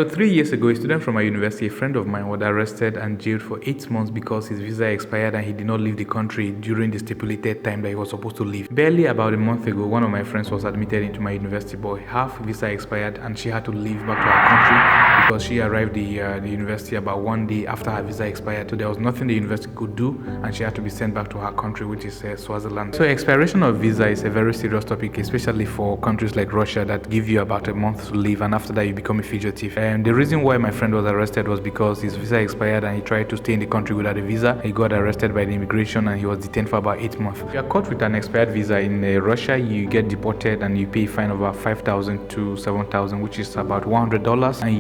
So 3 years ago, a student from my university, a friend of mine, was arrested and jailed for 8 months because his visa expired and he did not leave the country during the stipulated time that he was supposed to leave. Barely about a month ago, one of my friends was admitted into my university, but her visa expired and she had to leave back to her country because she arrived the university about 1 day after her visa expired. So there was nothing the university could do and she had to be sent back to her country, which is Swaziland. So expiration of visa is a very serious topic, especially for countries like Russia that give you about a month to leave and after that you become a fugitive. And the reason why my friend was arrested was because his visa expired and he tried to stay in the country without a visa. He got arrested by the immigration and he was detained for about 8 months. If you are caught with an expired visa in Russia, you get deported and you pay a fine of about $5,000 to $7,000, which is about $100, and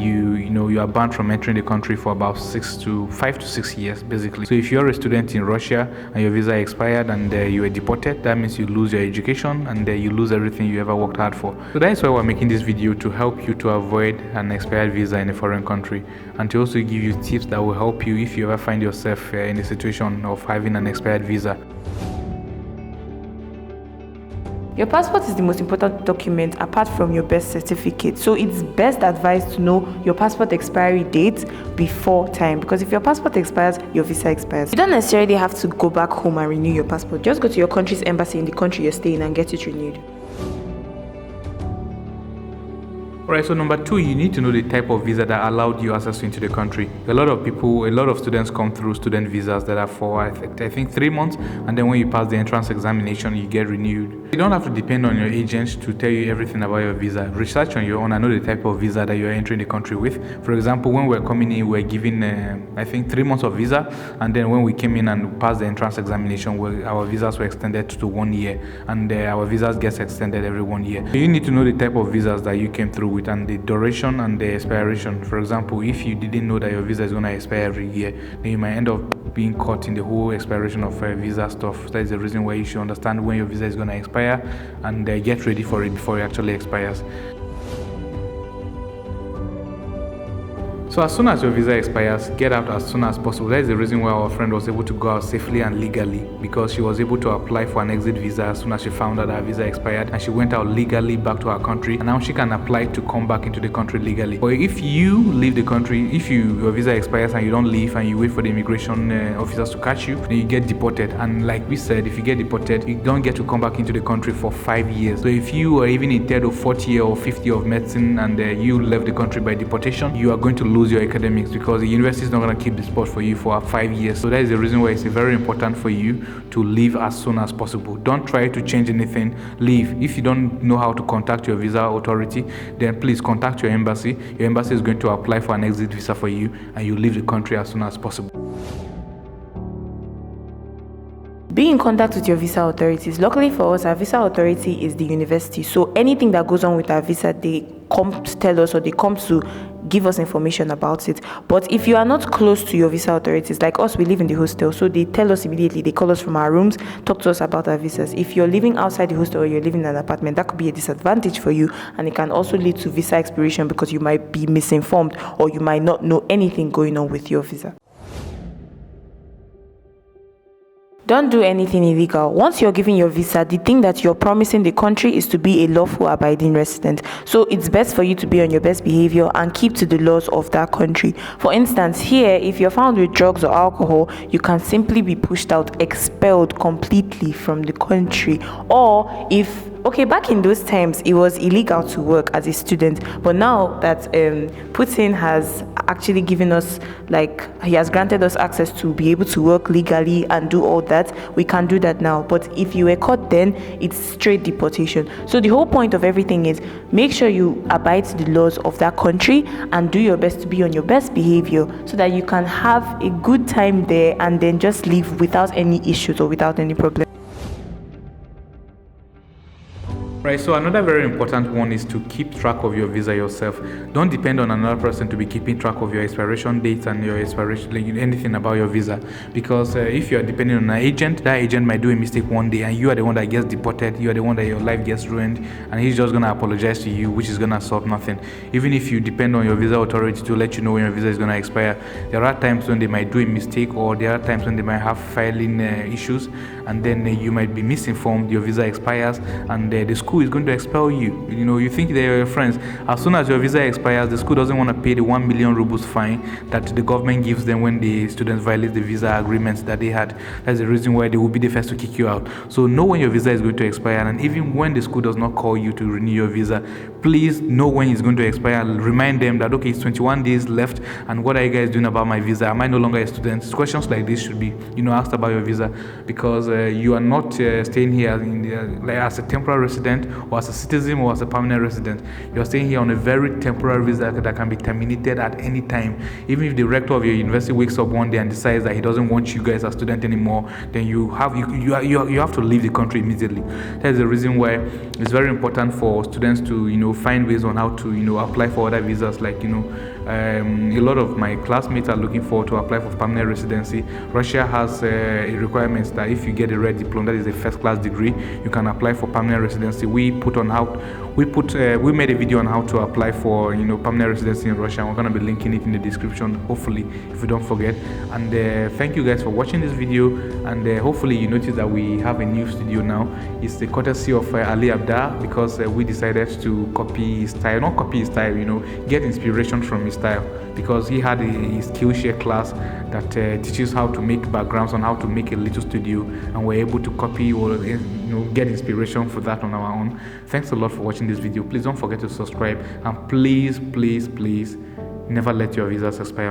you are banned from entering the country for about 5 to 6 years basically. So if you're a student in Russia and your visa expired and you were deported, that means you lose your education and you lose everything you ever worked hard for. So that is why we're making this video, to help you to avoid an expired visa in a foreign country and to also give you tips that will help you if you ever find yourself in a situation of having an expired visa. Your passport is the most important document apart from your birth certificate. So it's best advised to know your passport expiry date before time, because if your passport expires, your visa expires. You don't necessarily have to go back home and renew your passport. Just go to your country's embassy in the country you're staying and get it renewed. Alright, so number 2, you need to know the type of visa that allowed you access into the country. A lot of students come through student visas that are for I think 3 months, and then when you pass the entrance examination, you get renewed. You don't have to depend on your agent to tell you everything about your visa. Research on your own and know the type of visa that you're entering the country with. For example, when we're coming in, we're given I think 3 months of visa, and then when we came in and passed the entrance examination, our visas were extended to 1 year, and our visas get extended every 1 year. So you need to know the type of visas that you came through with and the duration and the expiration. For example, if you didn't know that your visa is going to expire every year, then you might end up being caught in the whole expiration of visa stuff. That is the reason why you should understand when your visa is going to expire and get ready for it before it actually expires. So as soon as your visa expires, get out as soon as possible. That is the reason why our friend was able to go out safely and legally, because she was able to apply for an exit visa as soon as she found out that her visa expired, and she went out legally back to her country, and now she can apply to come back into the country legally. But if you leave the country, if your visa expires and you don't leave and you wait for the immigration officers to catch you, then you get deported. And like we said, if you get deported, you don't get to come back into the country for 5 years. So if you are even in third or fourth year or fifth year of medicine and you left the country by deportation, you are going to lose your academics because the university is not going to keep the spot for you for 5 years. So that is the reason why it's very important for you to leave as soon as possible. Don't try to change anything. Leave. If you don't know how to contact your visa authority, then please contact your embassy. Your embassy is going to apply for an exit visa for you, and you leave the country as soon as possible. Be in contact with your visa authorities. Luckily for us, our visa authority is the university. So anything that goes on with our visa, they come to tell us, or they come to give us information about it. But if you are not close to your visa authorities, like us, we live in the hostel, so they tell us immediately. They call us from our rooms, talk to us about our visas. If you're living outside the hostel or you're living in an apartment, that could be a disadvantage for you, and it can also lead to visa expiration because you might be misinformed or you might not know anything going on with your visa. Don't do anything illegal. Once you're given your visa, the thing that you're promising the country is to be a lawful abiding resident. So it's best for you to be on your best behavior and keep to the laws of that country. For instance, here, if you're found with drugs or alcohol, you can simply be pushed out, expelled completely from the country. Or if back in those times, it was illegal to work as a student, but now that Putin has actually given us, he has granted us access to be able to work legally and do all that, we can do that now. But if you were caught then, it's straight deportation. So the whole point of everything is make sure you abide to the laws of that country and do your best to be on your best behavior so that you can have a good time there and then just leave without any issues or without any problem. Right, so another very important one is to keep track of your visa yourself. Don't depend on another person to be keeping track of your expiration dates and your expiration, anything about your visa. Because if you are depending on an agent, that agent might do a mistake one day and you are the one that gets deported, you are the one that your life gets ruined, and he's just going to apologize to you, which is going to solve nothing. Even if you depend on your visa authority to let you know when your visa is going to expire, there are times when they might do a mistake, or there are times when they might have filing issues, and then you might be misinformed, your visa expires, and the school school is going to expel you. You think they're your friends. As soon as your visa expires, the school doesn't want to pay the 1 million rubles fine that the government gives them when the students violate the visa agreements that they had. That's the reason why they will be the first to kick you out. So know when your visa is going to expire, and even when the school does not call you to renew your visa, please know when it's going to expire. Remind them that, okay, it's 21 days left, and what are you guys doing about my visa? Am I no longer a student? Questions like this should be asked about your visa, because you are not staying here as a temporary resident, or as a citizen, or as a permanent resident. You are staying here on a very temporary visa that can be terminated at any time. Even if the rector of your university wakes up one day and decides that he doesn't want you guys as students anymore, then you have to leave the country immediately. That's the reason why it's very important for students to find ways on how to apply for other visas. Like a lot of my classmates are looking forward to apply for permanent residency. Russia has a requirement that if you get a red diploma, that is a first-class degree, you can apply for permanent residency. We made a video on how to apply for permanent residency in Russia. We're going to be linking it in the description, hopefully, if you don't forget. And thank you guys for watching this video. And hopefully you notice that we have a new studio now. It's the courtesy of Ali Abda, because we decided to copy his style, not copy his style, get inspiration from his style, because he had a Skillshare class that teaches how to make backgrounds on how to make a little studio, and we're able to copy or get inspiration for that on our own. Thanks a lot for watching this video. Please don't forget to subscribe, and please never let your visas expire.